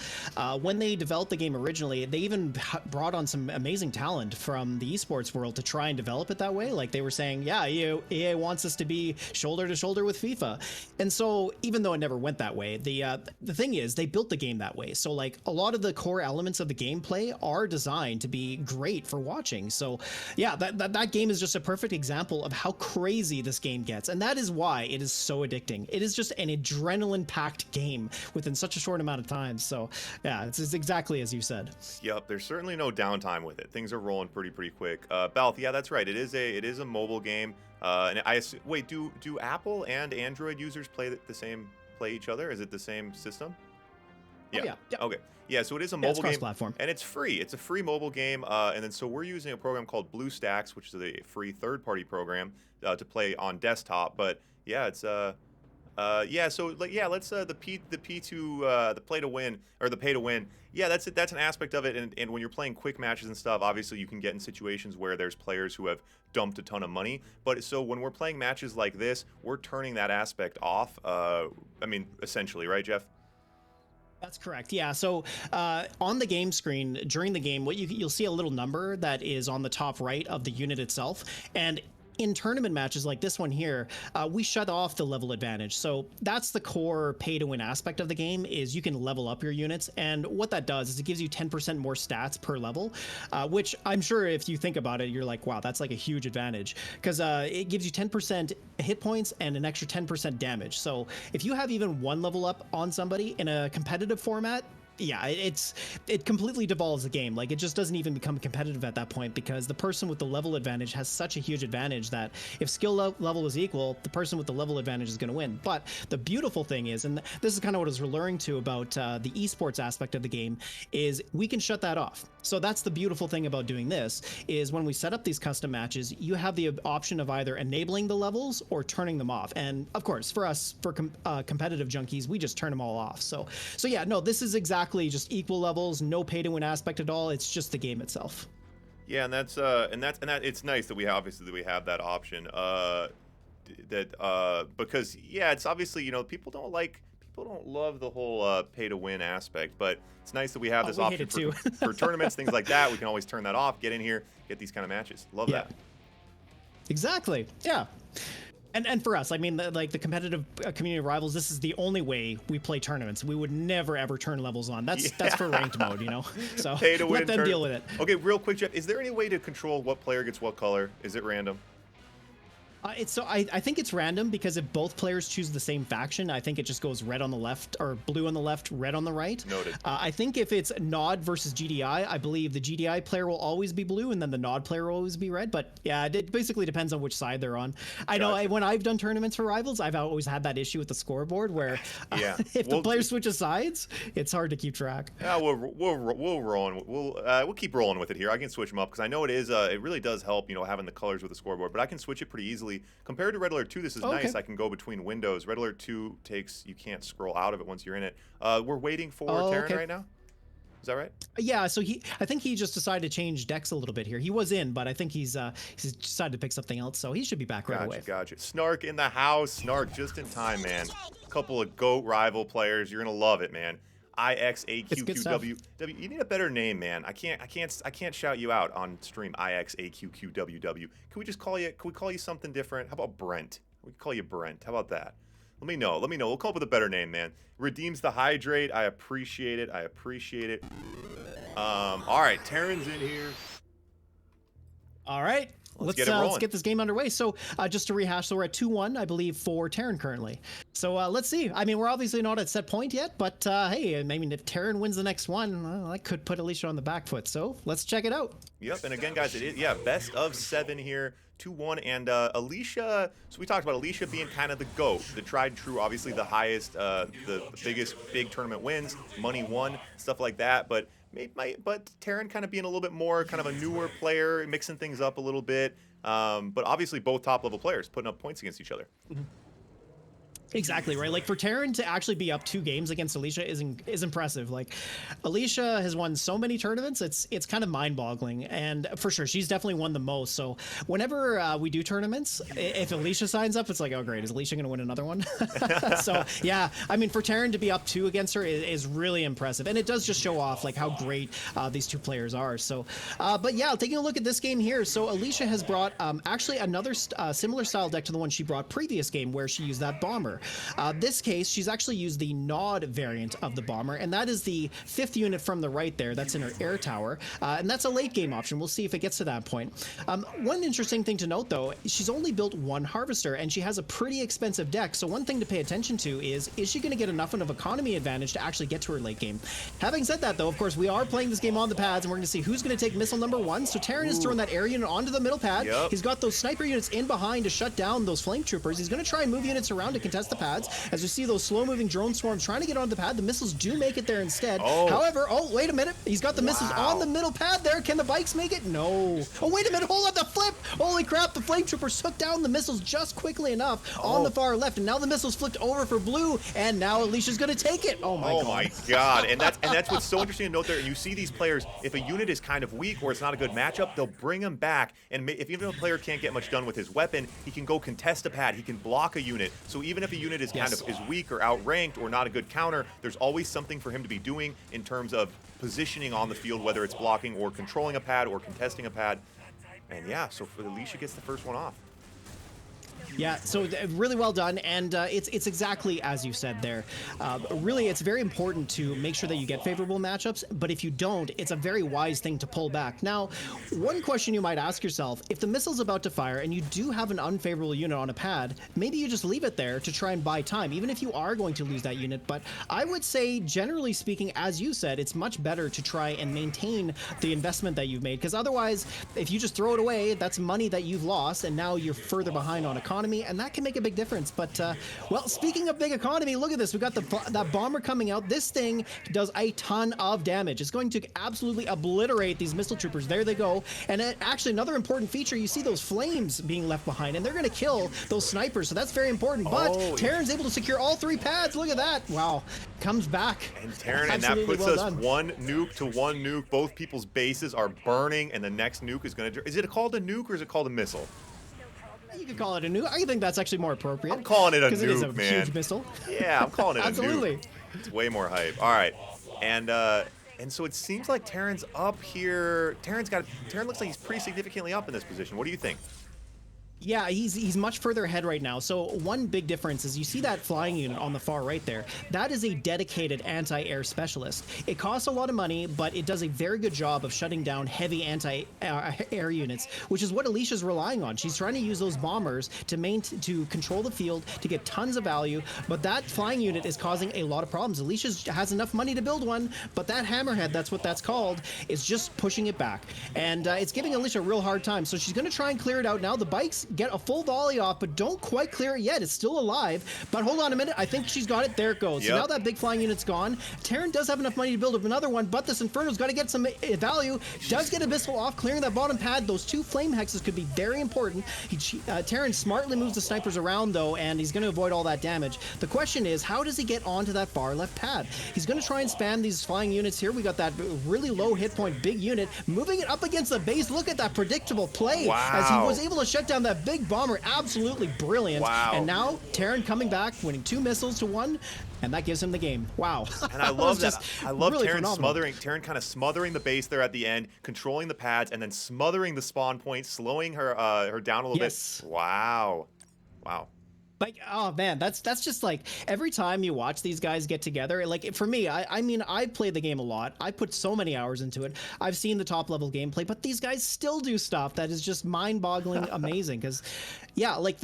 When they developed the game originally, they even brought on some amazing talent from the esports world to try and develop it that way. Like they were saying, yeah, EA wants us to be shoulder to shoulder with FIFA. And so even though it never went that way, the thing is they built the game that way. So like a lot of the core elements of the gameplay are designed to be great for watching. So yeah, that game is just a perfect example of how crazy this game gets. And that is why it is so addicting. It is just an adrenaline-packed game within such a short amount of time. So yeah, it's exactly as you said. Yep, there's certainly no downtime with it. Things are rolling pretty quick. Balth, yeah, that's right. It is a mobile game. And I assume, wait, do Apple and Android users play each other? Is it the same system? Yeah. Oh, yeah. Yep. Okay. Yeah, so it is a mobile game, platform, and it's free. It's a free mobile game, and then so we're using a program called BlueStacks, which is a free third-party program to play on desktop. But yeah, it's so like let's the play to win, or the pay to win. Yeah, that's an aspect of it, and when you're playing quick matches and stuff, obviously you can get in situations where there's players who have dumped a ton of money. But so when we're playing matches like this, we're turning that aspect off. I mean, essentially, right, Jeff? That's correct. Yeah. So on the game screen during the game, you'll see a little number that is on the top right of the unit itself, and in tournament matches like this one here, we shut off the level advantage. So that's the core pay to win aspect of the game, is you can level up your units. And what that does is it gives you 10% more stats per level, which I'm sure if you think about it, you're like, wow, that's like a huge advantage, because it gives you 10% hit points and an extra 10% damage. So if you have even one level up on somebody in a competitive format, yeah, it completely devolves the game. Like, it just doesn't even become competitive at that point, because the person with the level advantage has such a huge advantage that if skill level is equal, the person with the level advantage is going to win. But the beautiful thing is, and this is kind of what I was referring to about the esports aspect of the game, is we can shut that off. So that's the beautiful thing about doing this, is when we set up these custom matches, you have the option of either enabling the levels or turning them off. And of course, for us, for competitive junkies, we just turn them all off. So yeah, no, this is exactly just equal levels, no pay to win aspect at all. It's just the game itself. Yeah, and that's it's nice that we have that option. Because yeah, it's obviously, you know, people don't love the whole pay to win aspect, but it's nice that we have this option for tournaments, things like that. We can always turn that off, get in here, get these kind of matches. Love that. Exactly. Yeah. And for us, I mean, the competitive community of Rivals, this is the only way we play tournaments. We would never ever turn levels on. That's for ranked mode, you know. So let them deal with it. Okay, real quick, Jeff, is there any way to control what player gets what color? Is it random? I think it's random because if both players choose the same faction, I think it just goes red on the left or blue on the left, red on the right. Noted. I think if it's Nod versus GDI, I believe the GDI player will always be blue and then the Nod player will always be red. But yeah, it basically depends on which side they're on. I know when I've done tournaments for Rivals, I've always had that issue with the scoreboard where if the player switches sides, it's hard to keep track. Yeah, we'll roll. We'll keep rolling with it here. I can switch them up because I know it is. It really does help, having the colors with the scoreboard. But I can switch it pretty easily. Compared to Red Alert 2, this is nice. I can go between windows. Red Alert 2 you can't scroll out of it once you're in it. We're waiting for Terran right now. Is that right? Yeah, so I think he just decided to change decks a little bit here. He was in, but I think he's decided to pick something else, so he should be back right away. Gotcha. Snark in the house. Snark just in time, man. A couple of GOAT rival players. You're gonna love it, man. IXAQQW. You need a better name, man. I can't shout you out on stream. IXAQQWW. Can we call you something different? How about Brent? We can call you Brent. How about that? Let me know. We'll come up with a better name, man. Redeems the hydrate. I appreciate it. All right, Terran's in here. All right. Let's get this game underway. So just to rehash, so we're at 2-1, I believe, for Terran currently. So let's see. I mean, we're obviously not at set point yet, but hey, I mean, if Terran wins the next one, well, I could put Alicia on the back foot. So let's check it out. Yep, and again, guys, it is, best of 7 here. 2-1, and Alicia, so we talked about Alicia being kind of the GOAT, the tried and true, obviously the highest, the biggest big tournament wins, money won, stuff like that, but Terran kind of being a little bit more kind of a newer player, mixing things up a little bit, but obviously both top level players putting up points against each other. Exactly right. Like for Terran to actually be up 2 games against Alicia is impressive. Like Alicia has won so many tournaments, it's kind of mind-boggling. And for sure, she's definitely won the most. So whenever we do tournaments, if Alicia signs up, it's like, oh great, is Alicia going to win another one? So yeah, I mean for Terran to be up 2 against her is really impressive, and it does just show off like how great these 2 players are. So, but yeah, taking a look at this game here. So Alicia has brought actually another similar style deck to the one she brought previous game, where she used that bomber. This case, she's actually used the Nod variant of the bomber, and that is the 5th unit from the right there. That's in her air tower, and that's a late game option. We'll see if it gets to that point. One interesting thing to note, though, she's only built 1 harvester, and she has a pretty expensive deck. So one thing to pay attention to is she going to get enough of economy advantage to actually get to her late game? Having said that, though, of course, we are playing this game on the pads, and we're going to see who's going to take missile number 1. So Terran is throwing that air unit onto the middle pad. He's got those sniper units in behind to shut down those flame troopers. He's going to try and move units around to contest the pads. As we see those slow-moving drone swarms trying to get onto the pad, the missiles do make it there instead. However, wait a minute. He's got the missiles on the middle pad there. Can the bikes make it? No. Oh, wait a minute. Hold on, the flip. Holy crap, the flame troopers took down the missiles just quickly enough on the far left, and now the missiles flipped over for blue, and now Alicia's going to take it. Oh my god. And that's what's so interesting to note there. And you see these players, if a unit is kind of weak or it's not a good matchup, they'll bring them back, and if even a player can't get much done with his weapon, he can go contest a pad, he can block a unit. So even if a unit is kind of is weak or outranked or not a good counter, there's always something for him to be doing in terms of positioning on the field, whether it's blocking or controlling a pad or contesting a pad. And yeah, so Alicia gets the first one off. Yeah, so really well done, and it's exactly as you said there. Really, it's very important to make sure that you get favorable matchups, but if you don't, it's a very wise thing to pull back. Now, one question you might ask yourself, if the missile's about to fire and you do have an unfavorable unit on a pad, maybe you just leave it there to try and buy time, even if you are going to lose that unit. But I would say, generally speaking, as you said, it's much better to try and maintain the investment that you've made, because otherwise, if you just throw it away, that's money that you've lost, and now you're further behind on economy, and that can make a big difference. But well, speaking of big economy, look at this. We got that bomber coming out. This thing does a ton of damage. It's going to absolutely obliterate these missile troopers. There they go. And actually, another important feature, you see those flames being left behind, and they're going to kill those snipers. So that's very important. But Terran's able to secure all 3 pads. Look at that. Wow. Comes back. And Terran, and that puts us 1 nuke to 1 nuke. Both people's bases are burning, and the next nuke is going to... Is it called a nuke or is it called a missile? You could call it a nuke. I think that's actually more appropriate. I'm calling it a nuke, man. Because it is a huge missile. Yeah, I'm calling it a Absolutely. nuke. It's way more hype. All right, and so it seems like Terran's up here. Terran looks like he's pretty significantly up in this position. What do you think? Yeah, he's much further ahead right now. So one big difference is you see that flying unit on the far right there. That is a dedicated anti-air specialist. It costs a lot of money, but it does a very good job of shutting down heavy anti-air units, which is what Alicia's relying on. She's trying to use those bombers to control the field, to get tons of value, but that flying unit is causing a lot of problems. Alicia has enough money to build one, but that hammerhead, that's what that's called, is just pushing it back. And it's giving Alicia a real hard time. So she's going to try and clear it out now. The bikes get a full volley off, but don't quite clear it yet. It's still alive, but hold on a minute. I think she's got it. There it goes. Yep. So now that big flying unit's gone. Terran does have enough money to build up another one, but this Inferno's got to get some value. Does get Abyssal off, clearing that bottom pad. Those 2 flame hexes could be very important. Terran smartly moves the snipers around, though, and he's going to avoid all that damage. The question is, how does he get onto that far left pad? He's going to try and spam these flying units here. We got that really low hit point big unit, moving it up against the base. Look at that predictable play. Wow. As he was able to shut down that big bomber. Absolutely brilliant. Wow. And now Terran coming back, winning 2 missiles to 1, and that gives him the game. Wow. And I love that. I love really Terran phenomenal. Terran kind of smothering the base there at the end, controlling the pads, and then smothering the spawn point, slowing her her down a little Yes. bit. Wow. Wow. Like, oh man, that's just like every time you watch these guys get together, like for me, I mean, I've played the game a lot. I put so many hours into it. I've seen the top level gameplay, but these guys still do stuff that is just mind-boggling amazing. Because yeah, like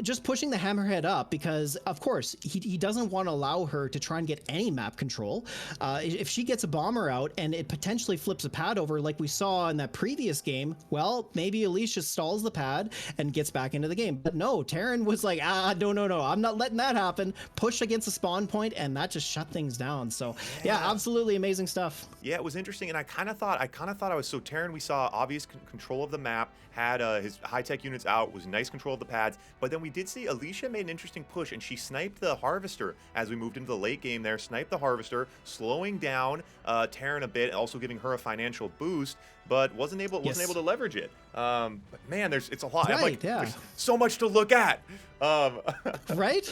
just pushing the hammerhead up, because of course he doesn't want to allow her to try and get any map control. If she gets a bomber out and it potentially flips a pad over like we saw in that previous game, well, maybe Alicia stalls the pad and gets back into the game. But no, Terran was like, no, I'm not letting that happen. Push against the spawn point, and that just shut things down. So yeah, absolutely amazing stuff. Yeah, it was interesting, and I kind of thought I was so Terran. We saw obvious control of the map, had his high-tech units out, was nice control of the pads, but then we did see Alicia made an interesting push, and she sniped the harvester as we moved into the late game there, sniped the harvester, slowing down Terran a bit, also giving her a financial boost, but wasn't able to leverage it. But man, it's a lot. Right, there's so much to look at. Right?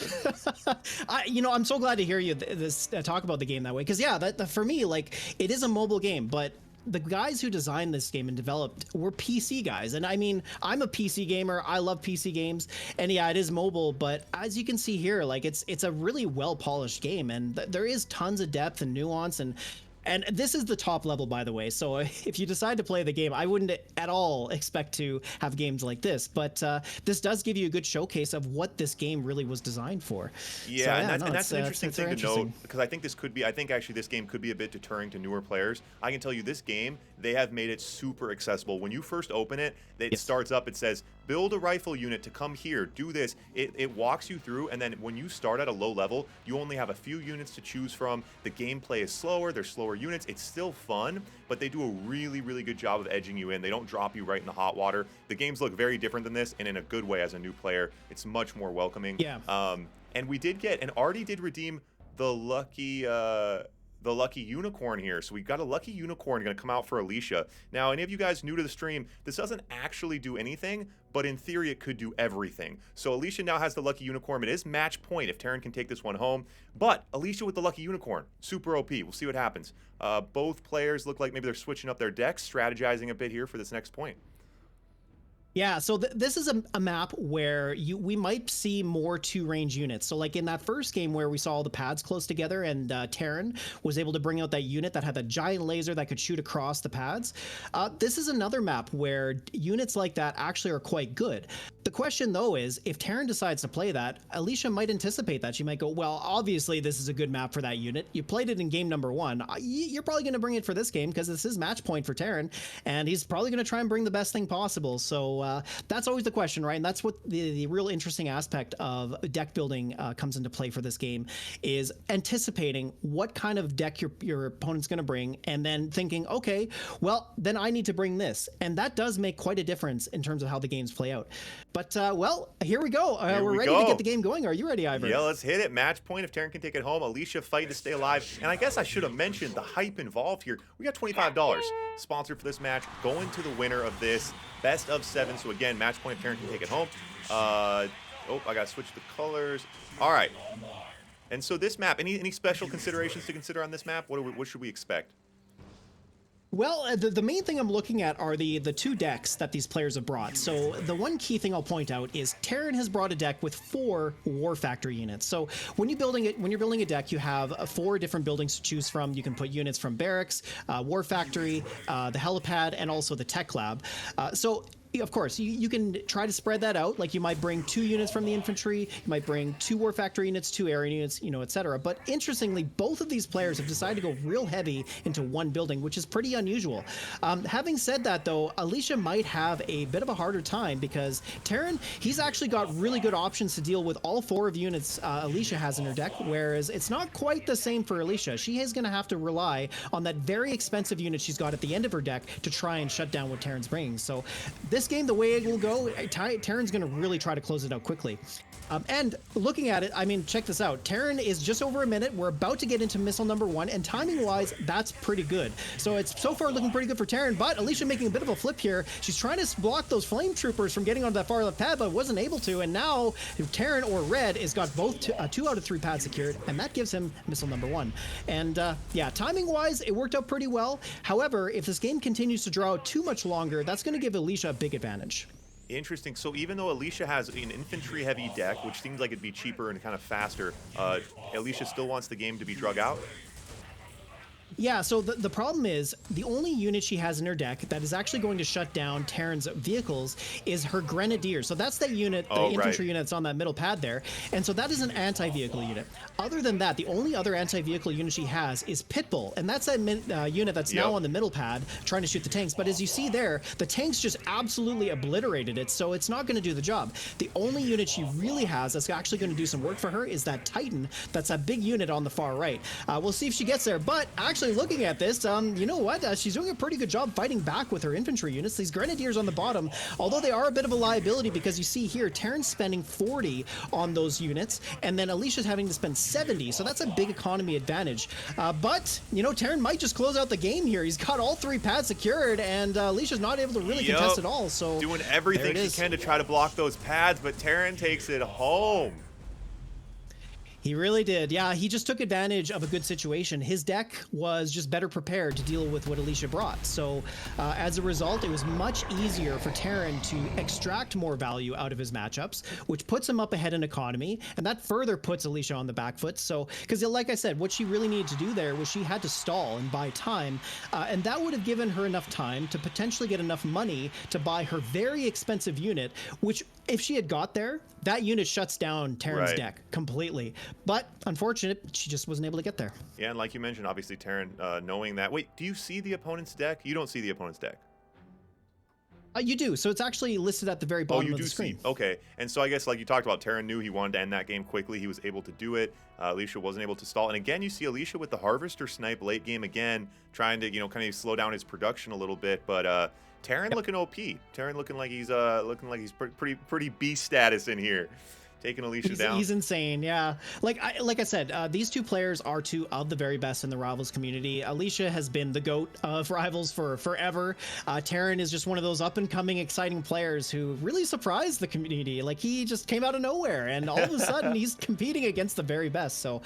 I'm so glad to hear you talk about the game that way, because yeah, for me, like, it is a mobile game, but the guys who designed this game and developed were PC guys. And I mean, I'm a PC gamer. I love PC games. And yeah, it is mobile, but as you can see here, like it's a really well polished game, and there is tons of depth and nuance, and this is the top level, by the way. So if you decide to play the game, I wouldn't at all expect to have games like this. But this does give you a good showcase of what this game really was designed for. Yeah, so, and that's an interesting thing to note, because I think actually this game could be a bit deterring to newer players. I can tell you, this game, they have made it super accessible. When you first open it, it starts up, it says, build a rifle unit to come here, do this. It walks you through, and then when you start at a low level, you only have a few units to choose from. The gameplay is slower, there's slower units. It's still fun, but they do a really, really good job of edging you in. They don't drop you right in the hot water. The games look very different than this, and in a good way as a new player. It's much more welcoming. Yeah. And we did get, and Artie did redeem the lucky unicorn here. So we got a lucky unicorn going to come out for Alicia. Now, any of you guys new to the stream, this doesn't actually do anything, but in theory, it could do everything. So Alicia now has the lucky unicorn. It is match point if Terran can take this one home. But Alicia with the lucky unicorn, super OP. We'll see what happens. Both players look like maybe they're switching up their decks, strategizing a bit here for this next point. Yeah, so this is a map where we might see more two-range units. So like in that first game where we saw all the pads close together, and Terran was able to bring out that unit that had that giant laser that could shoot across the pads. This is another map where units like that actually are quite good. The question though is, if Terran decides to play that, Alicia might anticipate that. She might go, well, obviously this is a good map for that unit. You played it in game number 1. You're probably going to bring it for this game because this is match point for Terran, and he's probably going to try and bring the best thing possible. So that's always the question, right? And that's what the real interesting aspect of deck building comes into play for this game, is anticipating what kind of deck your opponent's going to bring, and then thinking, okay, well, then I need to bring this. And that does make quite a difference in terms of how the games play out. But, well, here we go. We're ready to get the game going. Are you ready, Ivor? Yeah, let's hit it. Match point if Terran can take it home. Alicia fighting to stay alive. And I guess I should have mentioned the hype involved here. We got $25 sponsored for this match, going to the winner of this best of 7. So again, match point if Terran can take it home. Oh, I got to switch the colors. All right. And so this map, any special considerations to consider on this map? What should we expect? Well, the main thing I'm looking at are the two decks that these players have brought. So the one key thing I'll point out is Terran has brought a deck with 4 War Factory units. So when you're building a deck, you have 4 different buildings to choose from. You can put units from Barracks, War Factory, the Helipad, and also the Tech Lab. So of course, you can try to spread that out. Like you might bring 2 units from the infantry, you might bring 2 war factory units, 2 area units, etc. But interestingly, both of these players have decided to go real heavy into one building, which is pretty unusual. Having said that, though, Alicia might have a bit of a harder time because Terran, he's actually got really good options to deal with all 4 of the units Alicia has in her deck, whereas it's not quite the same for Alicia. She is going to have to rely on that very expensive unit she's got at the end of her deck to try and shut down what Terran's bringing. So this game, the way it will go, Terran's going to really try to close it out quickly. And looking at it, I mean, check this out. Terran is just over a minute. We're about to get into missile number 1, and timing-wise, that's pretty good. So it's so far looking pretty good for Terran, but Alicia making a bit of a flip here. She's trying to block those flame troopers from getting onto that far left pad, but wasn't able to, and now Terran or Red has got both 2 out of 3 pads secured, and that gives him missile number 1. And yeah, timing-wise, it worked out pretty well. However, if this game continues to draw out too much longer, that's going to give Alicia a big advantage. Interesting. So even though Alicia has an infantry-heavy deck, which seems like it'd be cheaper and kind of faster, Alicia still wants the game to be drug out? Yeah, so the problem is the only unit she has in her deck that is actually going to shut down Terran's vehicles is her Grenadier. So that's that unit, the infantry unit that's on that middle pad there. And so that is an anti-vehicle unit. Other than that, the only other anti-vehicle unit she has is Pitbull. And that's that unit that's now on the middle pad trying to shoot the tanks. But as you see there, the tanks just absolutely obliterated it. So it's not going to do the job. The only unit she really has that's actually going to do some work for her is that Titan. That's that big unit on the far right. We'll see if she gets there. But actually, looking at this, you know what? She's doing a pretty good job fighting back with her infantry units. These Grenadiers on the bottom, although they are a bit of a liability because you see here, Terran's spending 40 on those units, and then Alicia's having to spend 70, so that's a big economy advantage. But, you know, Terran might just close out the game here. He's got all 3 pads secured, and Alicia's not able to really contest at all, so doing everything she can to try to block those pads, but Terran takes it home. He really did. Yeah, he just took advantage of a good situation. His deck was just better prepared to deal with what Alicia brought. So as a result, it was much easier for Terran to extract more value out of his matchups, which puts him up ahead in economy. And that further puts Alicia on the back foot. So, because like I said, what she really needed to do there was she had to stall and buy time. And that would have given her enough time to potentially get enough money to buy her very expensive unit, which if she had got there, that unit shuts down Terran's deck completely. But unfortunate, she just wasn't able to get there. Yeah, and like you mentioned, obviously Terran knowing that. Wait, do you see the opponent's deck? You don't see the opponent's deck. You do. So it's actually listed at the very bottom of the screen. See. Okay. And so I guess like you talked about, Terran knew he wanted to end that game quickly. He was able to do it. Alicia wasn't able to stall. And again, you see Alicia with the Harvester snipe late game again, trying to, you know, kind of slow down his production a little bit. But Terran looking OP. Terran looking like he's pretty beast status in here. Taking Alicia down. He's insane, yeah. Like I said, these 2 players are 2 of the very best in the Rivals community. Alicia has been the GOAT of Rivals for forever. Terran is just one of those up-and-coming, exciting players who really surprised the community. Like, he just came out of nowhere, and all of a sudden, he's competing against the very best. So,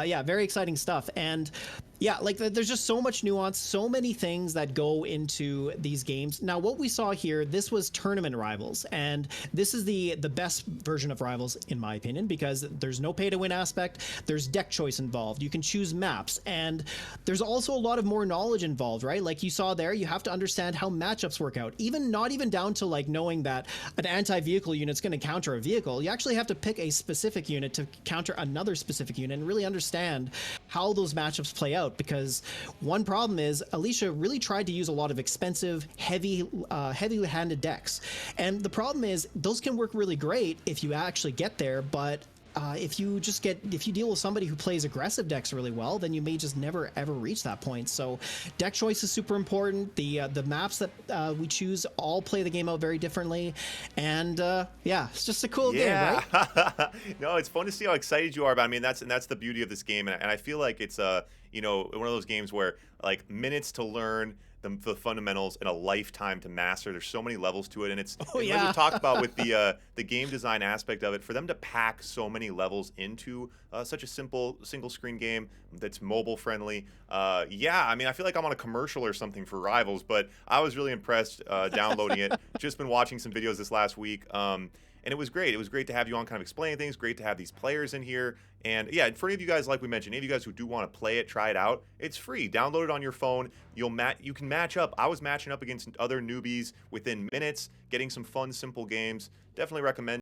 yeah, very exciting stuff. And yeah, like there's just so much nuance, so many things that go into these games. Now, what we saw here, this was tournament Rivals, and this is the best version of Rivals, in my opinion, because there's no pay to win aspect. There's deck choice involved. You can choose maps, and there's also a lot of more knowledge involved, right? Like you saw there, you have to understand how matchups work out. Not even down to like knowing that an anti-vehicle unit's going to counter a vehicle. You actually have to pick a specific unit to counter another specific unit and really understand how those matchups play out. Because one problem is Alicia really tried to use a lot of expensive, heavy-handed decks, and the problem is those can work really great if you actually get there, but if you deal with somebody who plays aggressive decks really well, then you may just never ever reach that point. So deck choice is super important. The maps that we choose all play the game out very differently, and yeah, it's just a cool game, right? No, it's fun to see how excited you are about it. I mean, that's the beauty of this game, and I feel like it's you know, one of those games where like minutes to learn, the fundamentals in a lifetime to master. There's so many levels to it, and Oh and like we yeah. talked about with the game design aspect of it, for them to pack so many levels into such a simple single screen game that's mobile friendly. Yeah, I mean, I feel like I'm on a commercial or something for Rivals, but I was really impressed downloading it. Just been watching some videos this last week. And it was great. It was great to have you on kind of explaining things. Great to have these players in here. And yeah, for any of you guys, like we mentioned, any of you guys who do want to play it, try it out, it's free. Download it on your phone. You can match up. I was matching up against other newbies within minutes, getting some fun, simple games. Definitely recommend